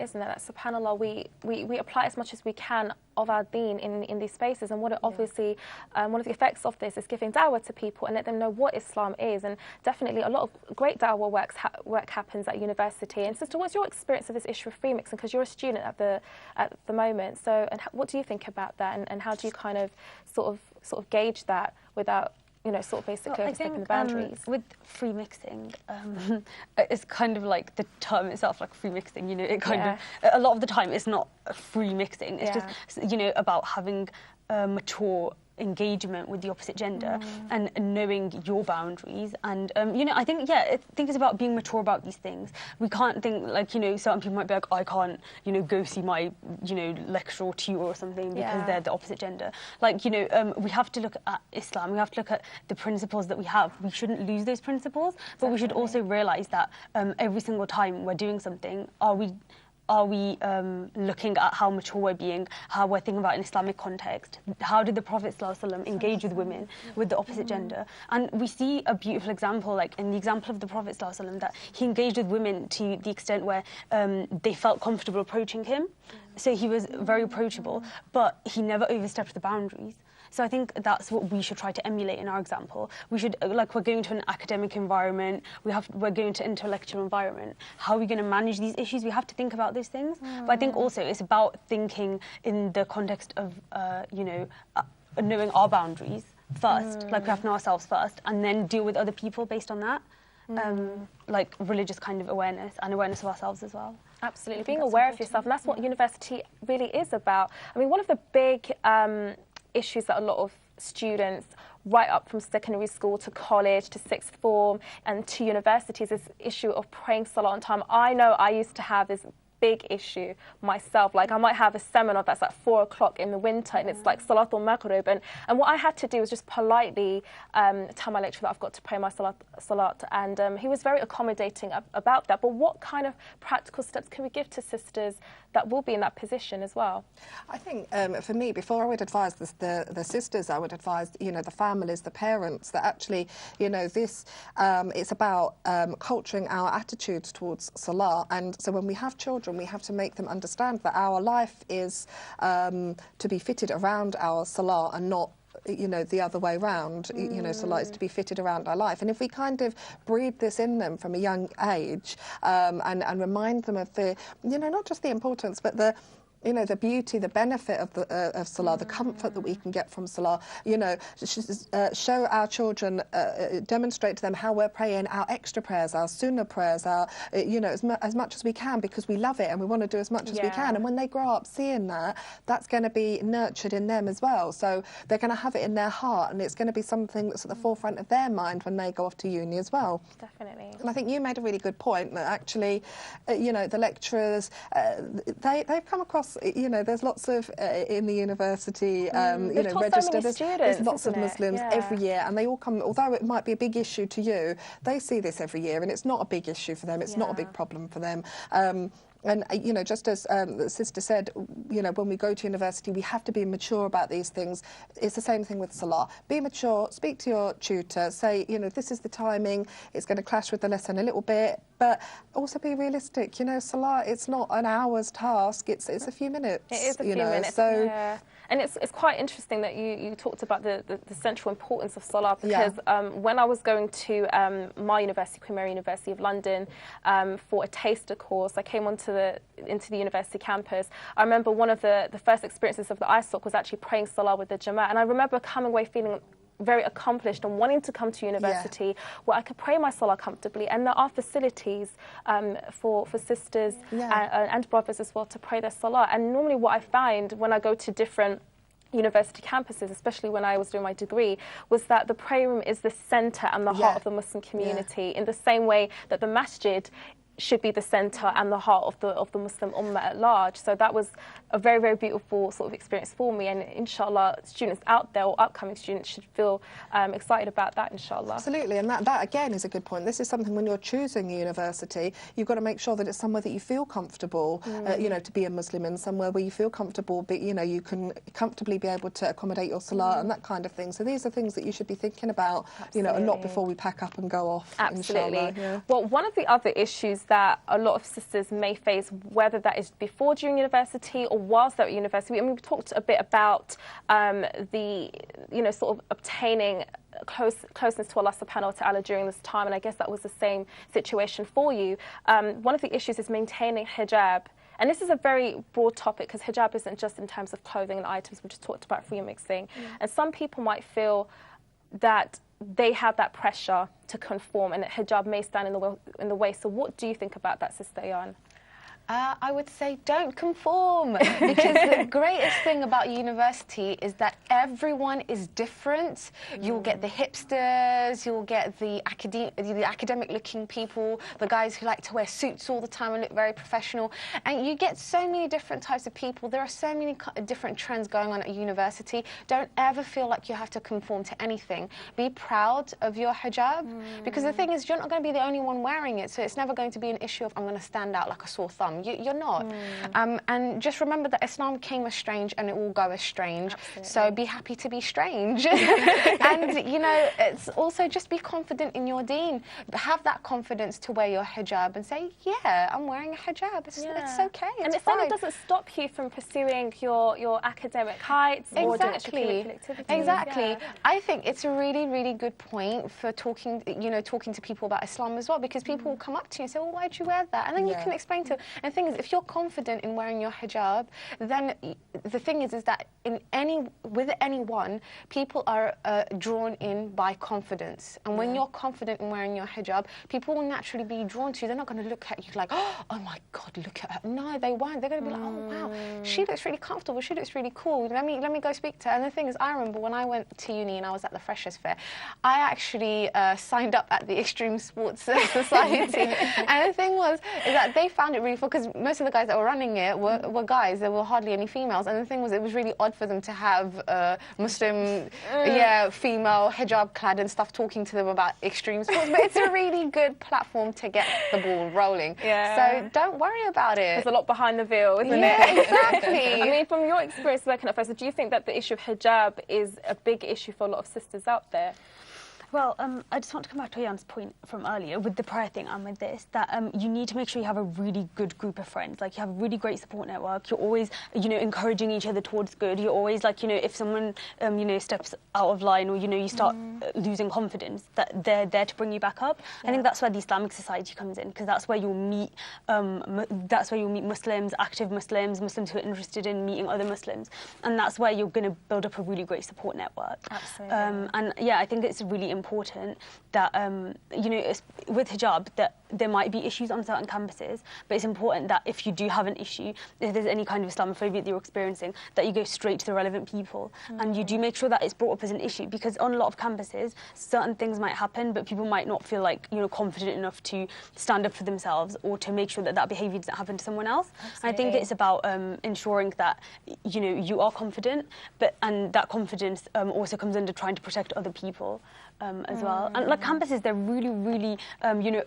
Absolutely, isn't it? That, subhanAllah, we apply as much as we can of our deen in these spaces, and what it obviously, one of the effects of this is giving da'wah to people and let them know what Islam is, and definitely a lot of great da'wah work happens at university. And sister, what's your experience of this issue of remixing? Because you're a student at the moment, so and what do you think about that, and how do you kind of sort of gauge that without, you know, sort of basically overstepping the boundaries? With free mixing, it's kind of like the term itself, like free mixing, you know, it kind of, a lot of the time it's not free mixing, it's just, you know, about having mature engagement with the opposite gender and knowing your boundaries. And you know, I think it's about being mature about these things. We can't think like, you know, certain people might be like, I can't, you know, go see my, you know, lecturer or tutor or something because they're the opposite gender. Like, you know, we have to look at Islam, we have to look at the principles that we have. We shouldn't lose those principles, but we should also realise that every single time we're doing something, are we looking at how mature we're being, how we're thinking about an Islamic context? How did the Prophet ﷺ engage with women, with the opposite gender? And we see a beautiful example, like in the example of the Prophet ﷺ, that he engaged with women to the extent where they felt comfortable approaching him. So he was very approachable, but he never overstepped the boundaries. So I think that's what we should try to emulate in our example. We should, like, we're going to an academic environment, we're going to intellectual environment. How are we going to manage these issues? We have to think about those things. But I think also it's about thinking in the context of, you know, knowing our boundaries first. Like, we have to know ourselves first, and then deal with other people based on that. Like religious kind of awareness and awareness of ourselves as well. Absolutely, being aware of yourself, and that's what university really is about. I mean, one of the big issues that a lot of students right up from secondary school to college to sixth form and to universities is this issue of praying salah on time. I know I used to have this big issue myself. Like, I might have a seminar that's at 4 o'clock in the winter and it's like Salatul Maghrib, and what I had to do was just politely tell my lecturer that I've got to pray my salat, and he was very accommodating about that. But what kind of practical steps can we give to sisters that will be in that position as well? I think for me, before I would advise the sisters, I would advise, you know, the families, the parents, that actually, you know, this it's about culturing our attitudes towards salah. And so when we have children, we have to make them understand that our life is to be fitted around our salah and not, you know, the other way around. You know, salah is to be fitted around our life. And if we kind of breed this in them from a young age and remind them of the, you know, not just the importance, but the, you know, the beauty, the benefit of salah, the comfort that we can get from salah, you know, show our children, demonstrate to them how we're praying our extra prayers, our sunnah prayers, our, you know, as much as we can, because we love it and we want to do as much as we can. And when they grow up seeing that, that's going to be nurtured in them as well. So they're going to have it in their heart, and it's going to be something that's at the forefront of their mind when they go off to uni as well. Definitely. And I think you made a really good point that actually, you know, the lecturers, they've come across, you know, there's lots of in the university, you know, registered. There's lots of Muslims every year, and they all come. Although it might be a big issue to you, they see this every year, and it's not a big issue for them. It's not a big problem for them. And, you know, just as the sister said, you know, when we go to university, we have to be mature about these things. It's the same thing with salah. Be mature, speak to your tutor, say, you know, this is the timing, it's going to clash with the lesson a little bit, but also be realistic. You know, salah, it's not an hour's task, it's a few minutes. It is a few minutes, so. And it's quite interesting that you talked about the central importance of salah, because when I was going to my university, Queen Mary University of London, for a taster course, I came into the university campus. I remember one of the first experiences of the ISOC was actually praying salah with the Jamaat, and I remember coming away feeling very accomplished and wanting to come to university where I could pray my salah comfortably, and there are facilities for sisters and brothers as well to pray their salah. And normally what I find when I go to different university campuses, especially when I was doing my degree, was that the prayer room is the centre and the heart of the Muslim community, in the same way that the masjid should be the centre and the heart of the Muslim Ummah at large. So that was a very, very beautiful sort of experience for me, and inshallah students out there, or upcoming students, should feel excited about that, inshallah. Absolutely, and that again is a good point. This is something, when you're choosing a university, you've got to make sure that it's somewhere that you feel comfortable, you know, to be a Muslim in, somewhere where you feel comfortable, but, you know, you can comfortably be able to accommodate your salah and that kind of thing. So these are things that you should be thinking about, you know, and not before we pack up and go off. Absolutely. Well, one of the other issues that a lot of sisters may face, whether that is before, during university, or whilst they're at university. I mean, we've talked a bit about the, sort of obtaining closeness to Allah subhanahu wa ta'ala during this time, and I guess that was the same situation for you. One of the issues is maintaining hijab. And this is a very broad topic, because hijab isn't just in terms of clothing and items. We just talked about free mixing. And some people might feel that they have that pressure to conform, and that hijab may stand in the way. So what do you think about that, Sister Ayan? I would say don't conform, because the greatest thing about university is that everyone is different. You'll get the hipsters, you'll get the academic-looking people, the guys who like to wear suits all the time and look very professional, and you get so many different types of people. There are so many different trends going on at university. Don't ever feel like you have to conform to anything. Be proud of your hijab, because the thing is, you're not going to be the only one wearing it, so it's never going to be an issue of, I'm going to stand out like a sore thumb. You're not. And just remember that Islam came as strange and it will go as strange. Absolutely. So be happy to be strange. And, it's also just be confident in your deen. Have that confidence to wear your hijab and say, yeah, I'm wearing a hijab. It's okay. And it certainly doesn't stop you from pursuing your academic heights or doing extracurricular activities. Exactly. Yeah. I think it's a really, really good point for talking to people about Islam as well, because people will come up to you and say, well, why'd you wear that? And then you can explain to them. And the thing is, if you're confident in wearing your hijab, then the thing is that with anyone, people are drawn in by confidence. And when you're confident in wearing your hijab, people will naturally be drawn to you. They're not going to look at you like, oh my God, look at her. No, they won't. They're going to be like, oh wow, she looks really comfortable. She looks really cool. Let me go speak to her. And the thing is, I remember when I went to uni and I was at the Freshers' Fair, I actually signed up at the Extreme Sports Society. And the thing was is that they found it really fun, because most of the guys that were running it were guys. There were hardly any females. And the thing was, it was really odd for them to have Muslim, female hijab-clad and stuff talking to them about extreme sports. But it's a really good platform to get the ball rolling. So don't worry about it. There's a lot behind the veil, isn't it? Yeah, exactly. I mean, from your experience working at Freshers, do you think that the issue of hijab is a big issue for a lot of sisters out there? Well, I just want to come back to Ayan's point from earlier with the prayer thing and with this, that you need to make sure you have a really good group of friends. Like, you have a really great support network. You're always, encouraging each other towards good. You're always, like, if someone, steps out of line, or, you start losing confidence, that they're there to bring you back up. I think that's where the Islamic Society comes in, because that's where you'll meet, Muslims, active Muslims, Muslims who are interested in meeting other Muslims. And that's where you're going to build up a really great support network. Absolutely. And, yeah, I think it's really important that, with hijab, that there might be issues on certain campuses, but it's important that if you do have an issue, if there's any kind of Islamophobia that you're experiencing, that you go straight to the relevant people, and you do make sure that it's brought up as an issue, because on a lot of campuses, certain things might happen, but people might not feel like, confident enough to stand up for themselves or to make sure that that behaviour doesn't happen to someone else. And I think it's about ensuring that, you are confident, and that confidence also comes under trying to protect other people. As well. And like campuses, they're really, really,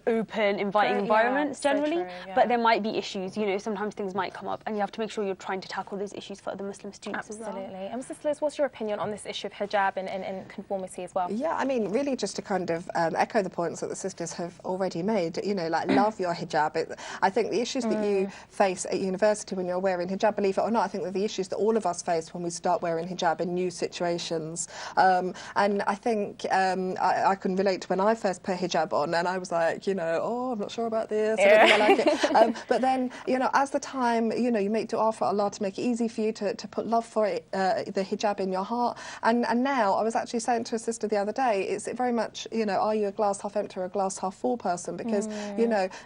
open, inviting environments generally, but there might be issues, sometimes things might come up, and you have to make sure you're trying to tackle those issues for other Muslim students as well. Absolutely. And Mrs. Liz, what's your opinion on this issue of hijab and conformity as well? Yeah, I mean, really just to kind of echo the points that the sisters have already made, like love your hijab. I think the issues that you face at university when you're wearing hijab, believe it or not, I think they're the issues that all of us face when we start wearing hijab in new situations. And I think I can relate to when I first put hijab on, and I was like, I'm not sure about this, I don't think I like it. But then, as the time, you make dua for Allah to make it easy for you to put love for it, the hijab in your heart. And now, I was actually saying to a sister the other day, it's very much, are you a glass half empty or a glass half full person? Because,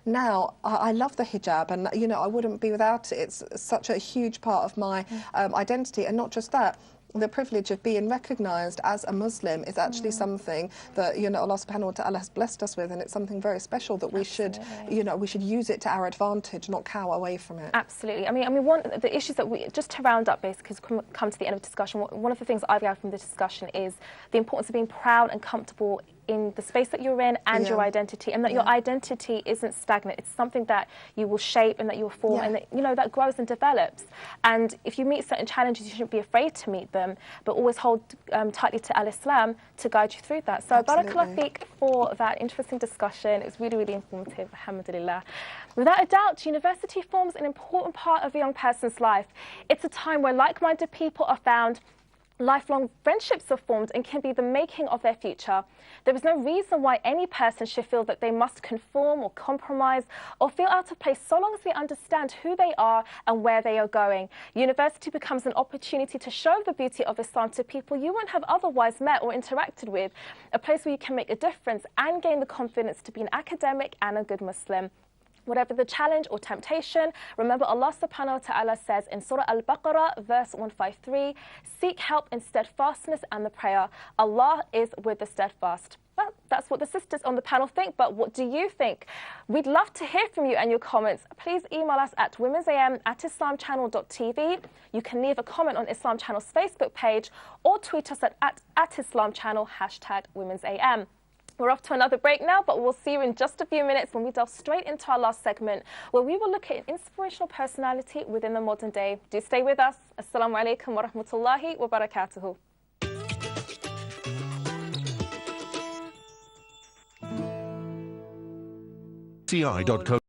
now I love the hijab, and, I wouldn't be without it. It's such a huge part of my identity, and not just that. The privilege of being recognised as a Muslim is actually something that Allah subhanahu wa ta'ala has blessed us with, and it's something very special that we should we should use it to our advantage, not cower away from it. Absolutely. I mean one of the issues that we just to round up, basically, come to the end of the discussion, one of the things I've gathered from the discussion is the importance of being proud and comfortable in the space that you're in and your identity, and that your identity isn't stagnant. It's something that you will shape and that you will form, and that, you know, that grows and develops. And if you meet certain challenges, you shouldn't be afraid to meet them, but always hold tightly to Al-Islam to guide you through that. So barakallah feek for that interesting discussion. It was really, really informative, alhamdulillah. Without a doubt, university forms an important part of a young person's life. It's a time where like-minded people are found, lifelong friendships are formed, and can be the making of their future. There is no reason why any person should feel that they must conform or compromise or feel out of place, so long as they understand who they are and where they are going. University becomes an opportunity to show the beauty of Islam to people you wouldn't have otherwise met or interacted with, a place where you can make a difference and gain the confidence to be an academic and a good Muslim. Whatever the challenge or temptation, remember Allah subhanahu wa ta'ala says in Surah Al-Baqarah, verse 153, seek help in steadfastness and the prayer. Allah is with the steadfast. Well, that's what the sisters on the panel think, but what do you think? We'd love to hear from you and your comments. Please email us at womensam@islamchannel.tv. You can leave a comment on Islam Channel's Facebook page or tweet us at @IslamChannel, #WomensAM. We're off to another break now, but we'll see you in just a few minutes when we delve straight into our last segment, where we will look at an inspirational personality within the modern day. Do stay with us. Assalamu alaikum wa rahmatullahi wa barakatuhu. ci.co